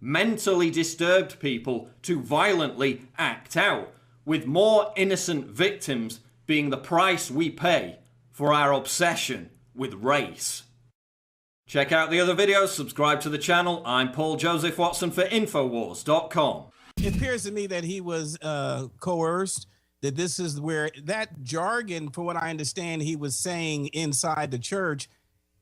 mentally disturbed people to violently act out, with more innocent victims being the price we pay for our obsession with race. Check out the other videos, subscribe to the channel. I'm Paul Joseph Watson for INFOWARS.com. It appears to me that he was coerced, that this is where that jargon, for what I understand, he was saying inside the church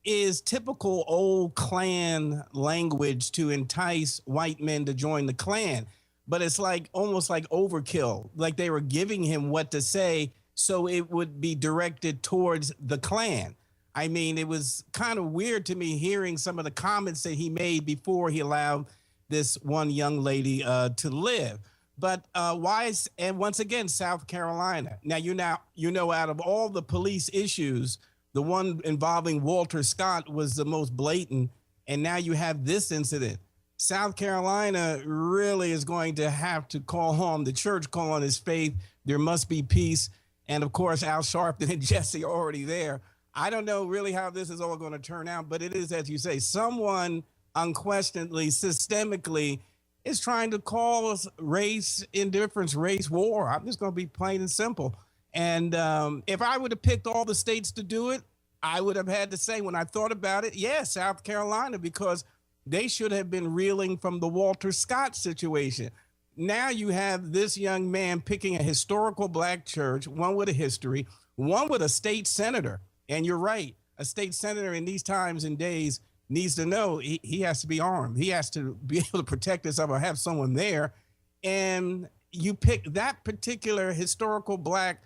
is typical old Klan language to entice white men to join the Klan. But it's like almost like overkill, like they were giving him what to say so it would be directed towards the Klan. I mean, it was kind of weird to me hearing some of the comments that he made before he allowed this one young lady to live. But why is, and once again, South Carolina. Now, you know, out of all the police issues, the one involving Walter Scott was the most blatant. And now you have this incident. South Carolina really is going to have to call on the church, call on his faith. There must be peace. And of course, Al Sharpton and Jesse are already there. I don't know really how this is all going to turn out, but it is, as you say, someone unquestionably, systemically is trying to call us race indifference, race war. I'm just going to be plain and simple. And if I would have picked all the states to do it, I would have had to say when I thought about it, yeah, South Carolina, because they should have been reeling from the Walter Scott situation. Now you have this young man picking a historical black church, one with a history, one with a state senator. And you're right, a state senator in these times and days needs to know he has to be armed. He has to be able to protect himself or have someone there. And you pick that particular historical black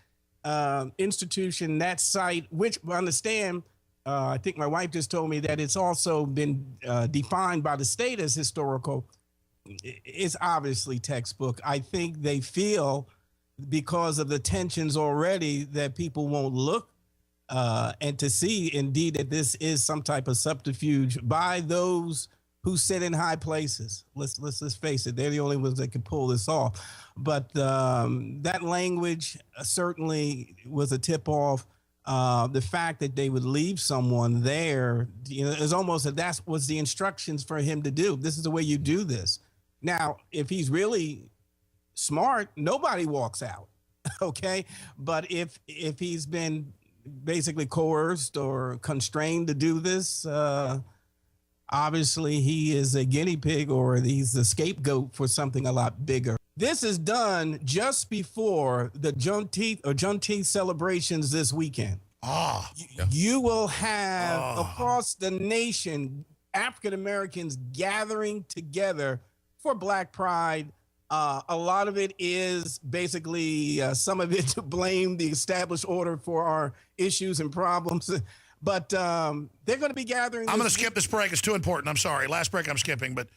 institution, that site, which I understand, I think my wife just told me that it's also been defined by the state as historical. It's obviously textbook. I think they feel because of the tensions already that people won't look and to see indeed that this is some type of subterfuge by those who sit in high places. Let's face it, they're the only ones that can pull this off. But that language certainly was a tip off. The fact that they would leave someone there, you know, is almost that was the instructions for him to do. This is the way you do this. Now, if he's really smart, nobody walks out. Okay. But if he's been basically coerced or constrained to do this, obviously he is a guinea pig or he's the scapegoat for something a lot bigger. This is done just before the Juneteenth celebrations this weekend. You will have across the nation African Americans gathering together for Black Pride. A lot of it is basically some of it to blame the established order for our issues and problems. But they're going to be gathering. I'm going to skip this break. It's too important. I'm sorry. Last break I'm skipping, but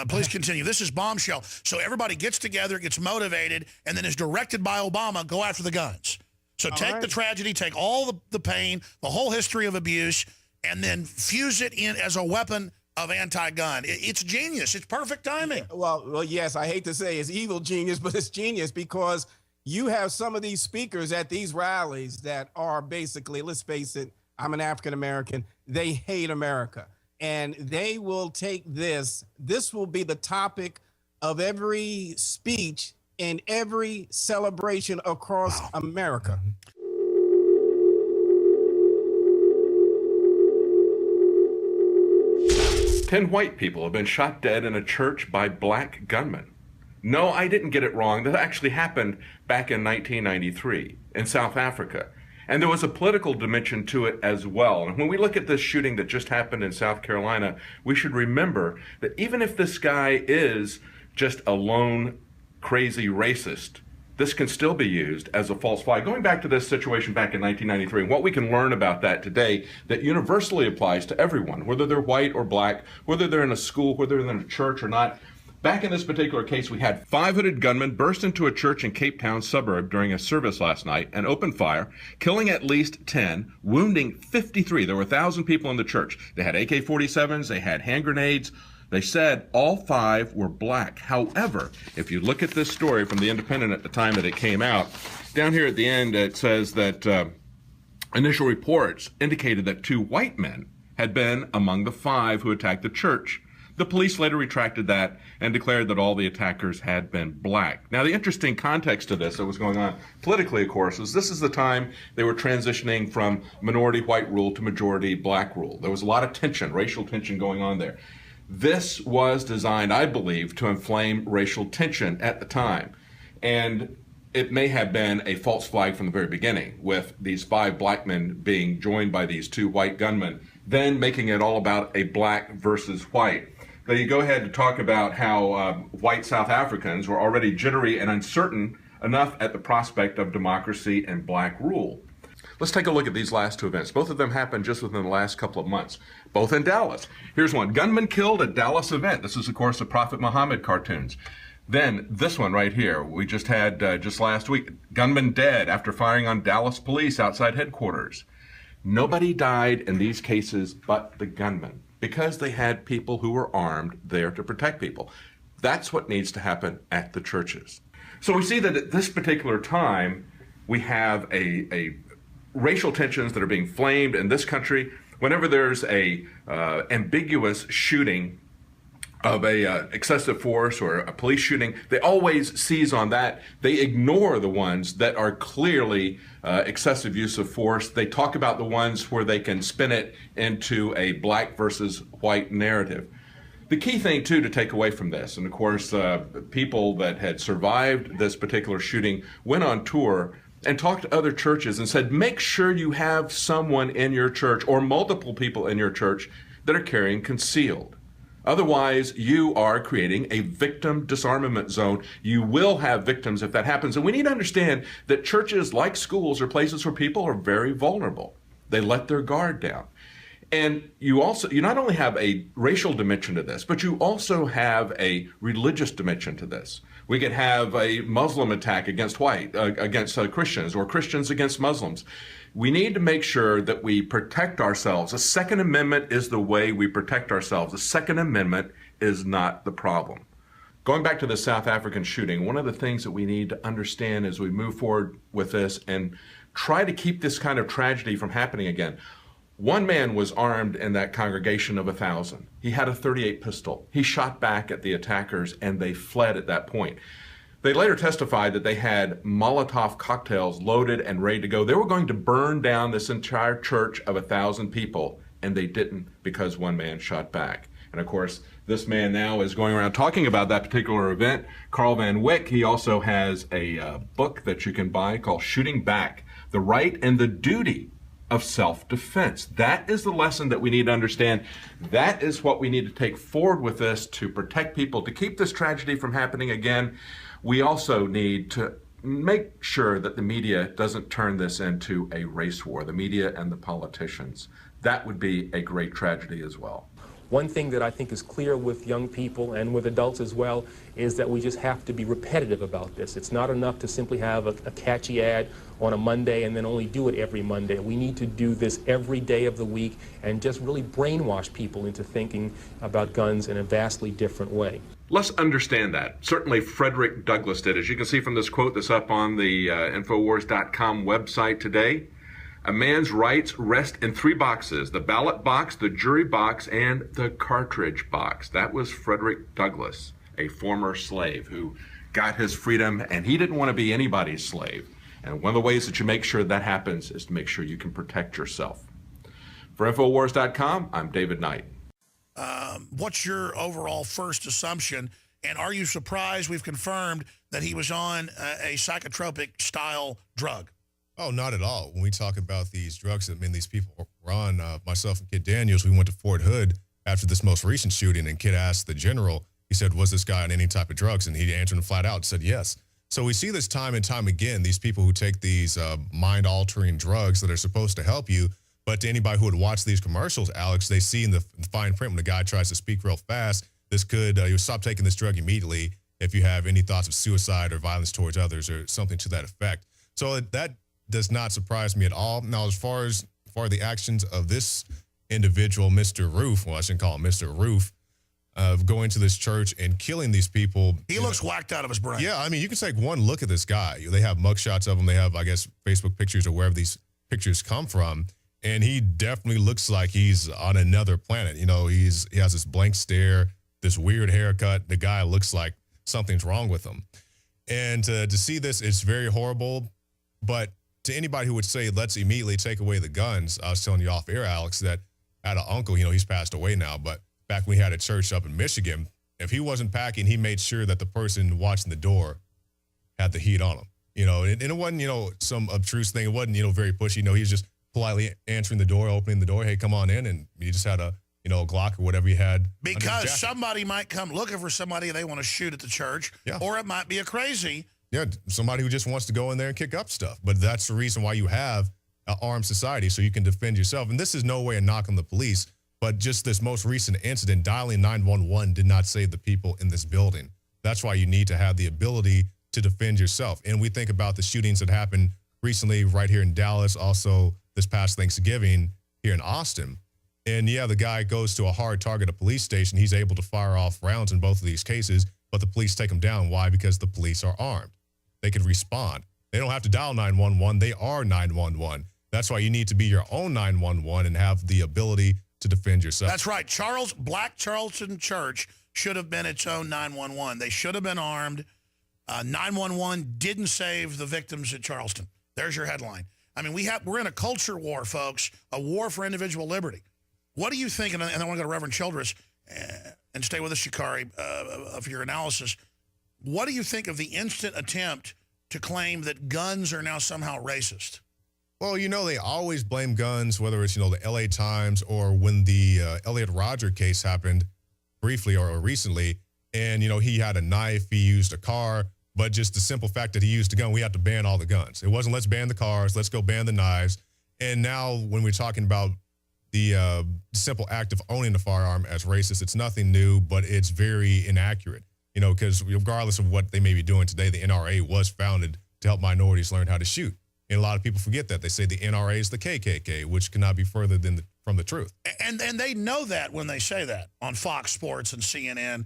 please continue. This is Bombshell. So everybody gets together, gets motivated, and then is directed by Obama, go after the guns. So take the tragedy, take all the pain, the whole history of abuse, and then fuse it in as a weapon of anti-gun. It's genius. It's perfect timing. Well, yes, I hate to say it's evil genius, but it's genius because you have some of these speakers at these rallies that are basically, let's face it, I'm an African American. They hate America. And they will take this. This will be the topic of every speech and every celebration across America. 10 white people have been shot dead in a church by black gunmen. No, I didn't get it wrong. That actually happened back in 1993 in South Africa. And there was a political dimension to it as well. And when we look at this shooting that just happened in South Carolina, we should remember that even if this guy is just a lone crazy racist, this can still be used as a false flag. Going back to this situation back in 1993, and what we can learn about that today that universally applies to everyone, whether they're white or black, whether they're in a school, whether they're in a church or not. Back in this particular case, we had 5 hooded gunmen burst into a church in Cape Town suburb during a service last night and opened fire, killing at least 10, wounding 53. There were 1,000 people in the church. They had AK-47s, they had hand grenades. They said all 5 were black. However, if you look at this story from the Independent at the time that it came out, down here at the end it says that initial reports indicated that 2 white men had been among the 5 who attacked the church. The police later retracted that and declared that all the attackers had been black. Now, the interesting context to this that was going on politically, of course, is this is the time they were transitioning from minority white rule to majority black rule. There was a lot of tension, racial tension going on there. This was designed, I believe, to inflame racial tension at the time. And it may have been a false flag from the very beginning, with these 5 black men being joined by these 2 white gunmen, then making it all about a black versus white. They go ahead to talk about how white South Africans were already jittery and uncertain enough at the prospect of democracy and black rule. Let's take a look at these last 2 events. Both of them happened just within the last couple of months, both in Dallas. Here's one: gunman killed at Dallas event. This is, of course, the Prophet Muhammad cartoons. Then this one right here, we just had just last week, gunman dead after firing on Dallas police outside headquarters. Nobody died in these cases but the gunman, because they had people who were armed there to protect people. That's what needs to happen at the churches. So we see that at this particular time, we have a racial tensions that are being flamed in this country. Whenever there's a ambiguous shooting of a excessive force or a police shooting, they always seize on that. They ignore the ones that are clearly excessive use of force. They talk about the ones where they can spin it into a black versus white narrative. The key thing, too, to take away from this, and of course, people that had survived this particular shooting went on tour and talked to other churches and said, make sure you have someone in your church or multiple people in your church that are carrying concealed. Otherwise, you are creating a victim disarmament zone. You will have victims if that happens. And we need to understand that churches, like schools, are places where people are very vulnerable. They let their guard down. And you not only have a racial dimension to this, but you also have a religious dimension to this. We could have a Muslim attack against Christians, or Christians against Muslims. We need to make sure that we protect ourselves. The Second Amendment is the way we protect ourselves. The Second Amendment is not the problem. Going back to the South African shooting, one of the things that we need to understand as we move forward with this and try to keep this kind of tragedy from happening again. One man was armed in that congregation of 1,000. He had a .38 pistol. He shot back at the attackers and they fled at that point. They later testified that they had Molotov cocktails loaded and ready to go. They were going to burn down this entire church of 1,000 people, and they didn't because one man shot back. And of course, this man now is going around talking about that particular event. Carl Van Wyck, he also has a book that you can buy called Shooting Back: The Right and the Duty of Self-Defense. That is the lesson that we need to understand. That is what we need to take forward with this to protect people, to keep this tragedy from happening again. We also need to make sure that the media doesn't turn this into a race war, the media and the politicians. That would be a great tragedy as well. One thing that I think is clear with young people and with adults as well is that we just have to be repetitive about this. It's not enough to simply have a catchy ad on a Monday and then only do it every Monday. We need to do this every day of the week and just really brainwash people into thinking about guns in a vastly different way. Let's understand that. Certainly Frederick Douglass did. As you can see from this quote that's up on the INFOWARS.com website today, a man's rights rest in 3 boxes: the ballot box, the jury box, and the cartridge box. That was Frederick Douglass, a former slave who got his freedom, and he didn't want to be anybody's slave. And one of the ways that you make sure that happens is to make sure you can protect yourself. For INFOWARS.com, I'm David Knight. What's your overall first assumption? And are you surprised we've confirmed that he was on a psychotropic style drug? Oh, not at all. When we talk about these drugs, I mean, these people were on, myself and Kid Daniels, we went to Fort Hood after this most recent shooting, and Kid asked the general, he said, was this guy on any type of drugs? And he answered him flat out and said yes. So we see this time and time again, these people who take these mind-altering drugs that are supposed to help you, but to anybody who would watch these commercials, Alex, they see in the fine print when the guy tries to speak real fast, this could, you stop taking this drug immediately if you have any thoughts of suicide or violence towards others or something to that effect. So that does not surprise me at all. Now, as far as the actions of this individual, Mr. Roof, well, I shouldn't call him Mr. Roof, of going to this church and killing these people. He looks whacked out of his brain. Yeah, I mean, you can take one look at this guy. They have mugshots of him. They have, I guess, Facebook pictures or wherever these pictures come from. And he definitely looks like he's on another planet. You know, he has this blank stare, this weird haircut. The guy looks like something's wrong with him. And to see this, it's very horrible. But to anybody who would say, let's immediately take away the guns, I was telling you off air, Alex, that I had an uncle, he's passed away now, but back when we had a church up in Michigan, if he wasn't packing, he made sure that the person watching the door had the heat on him. And it wasn't, some obtruse thing. It wasn't, very pushy. He was just politely answering the door, opening the door. Hey, come on in. And he just had a Glock or whatever he had. Because somebody might come looking for somebody they want to shoot at the church. Yeah. Or it might be a crazy. Yeah, somebody who just wants to go in there and kick up stuff. But that's the reason why you have an armed society, so you can defend yourself. And this is no way a knock on the police, but just this most recent incident, dialing 911 did not save the people in this building. That's why you need to have the ability to defend yourself. And we think about the shootings that happened recently right here in Dallas, also this past Thanksgiving here in Austin. And yeah, the guy goes to a hard target, a police station. He's able to fire off rounds in both of these cases, but the police take him down. Why? Because the police are armed. They can respond. They don't have to dial 911. They are 911. That's why you need to be your own 911 and have the ability to defend yourself. That's right. Black Charleston Church should have been its own 911. They should have been armed. 911 didn't save the victims at Charleston. There's your headline. I mean, we're in a culture war, folks, a war for individual liberty. What do you think, and I want to go to Reverend Childress, and stay with us, Shikari, of your analysis. What do you think of the instant attempt to claim that guns are now somehow racist? Well, they always blame guns, whether it's, the LA Times or when the Elliot Rodger case happened briefly or recently. And, he had a knife, he used a car, but just the simple fact that he used a gun, we have to ban all the guns. It wasn't let's ban the cars, let's go ban the knives. And now when we're talking about the simple act of owning a firearm as racist, it's nothing new, but it's very inaccurate. Because regardless of what they may be doing today, the NRA was founded to help minorities learn how to shoot. And a lot of people forget that. They say the NRA is the KKK, which cannot be further from the truth. And they know that when they say that on Fox Sports and CNN.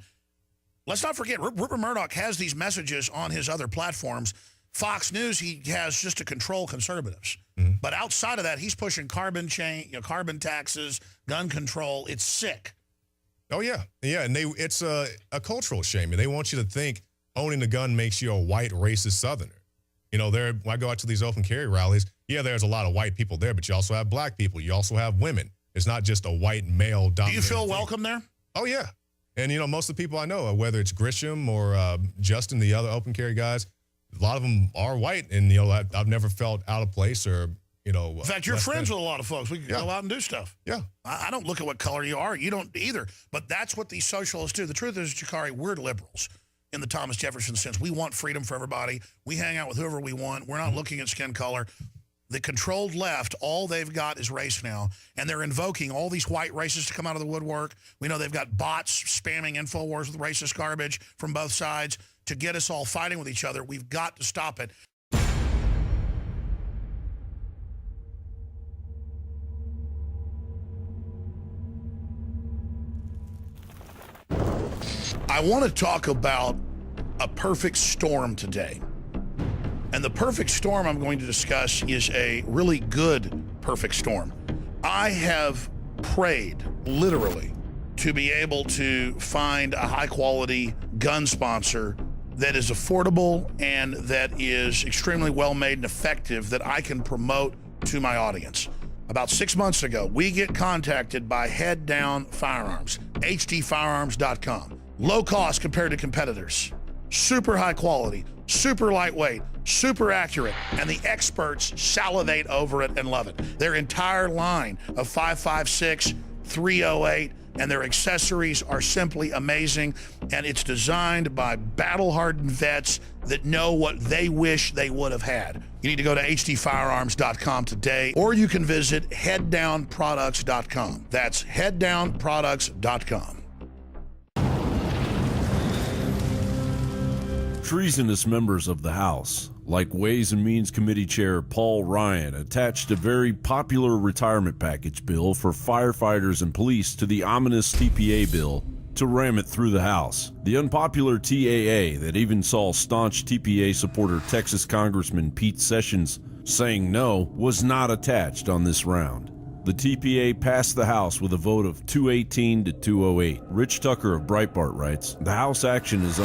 Let's not forget, Rupert Murdoch has these messages on his other platforms. Fox News, he has just to control conservatives. Mm-hmm. But outside of that, he's pushing carbon taxes, gun control. It's sick. Oh, yeah. Yeah, and it's a cultural shame. They want you to think owning a gun makes you a white racist Southerner. When I go out to these open carry rallies, yeah, there's a lot of white people there, but you also have black people. You also have women. It's not just a white male dominated. Do you feel welcome there? Oh, yeah. And, most of the people I know, whether it's Grisham or Justin, the other open carry guys, a lot of them are white. And, I've never felt out of place or, In fact, you're friends with a lot of folks. We can go out and do stuff. Yeah. I don't look at what color you are. You don't either. But that's what these socialists do. The truth is, Jakari, we're liberals in the Thomas Jefferson sense. We want freedom for everybody. We hang out with whoever we want. We're not looking at skin color. The controlled left, all they've got is race now, and they're invoking all these white racists to come out of the woodwork. We know they've got bots spamming InfoWars with racist garbage from both sides to get us all fighting with each other. We've got to stop it. I want to talk about a perfect storm today. And the perfect storm I'm going to discuss is a really good perfect storm. I have prayed, literally, to be able to find a high-quality gun sponsor that is affordable and that is extremely well-made and effective that I can promote to my audience. About 6 months ago, we get contacted by Head Down Firearms, hdfirearms.com. Low cost compared to competitors. Super high quality, super lightweight, super accurate, and the experts salivate over it and love it. Their entire line of 5.56, 308, and their accessories are simply amazing, and it's designed by battle-hardened vets that know what they wish they would have had. You need to go to hdfirearms.com today, or you can visit headdownproducts.com. That's headdownproducts.com. Treasonous members of the House, like Ways and Means Committee Chair Paul Ryan, attached a very popular retirement package bill for firefighters and police to the ominous TPA bill to ram it through the House. The unpopular TAA that even saw staunch TPA supporter Texas Congressman Pete Sessions saying no was not attached on this round. The TPA passed the House with a vote of 218 to 208. Rich Tucker of Breitbart writes, "The House action is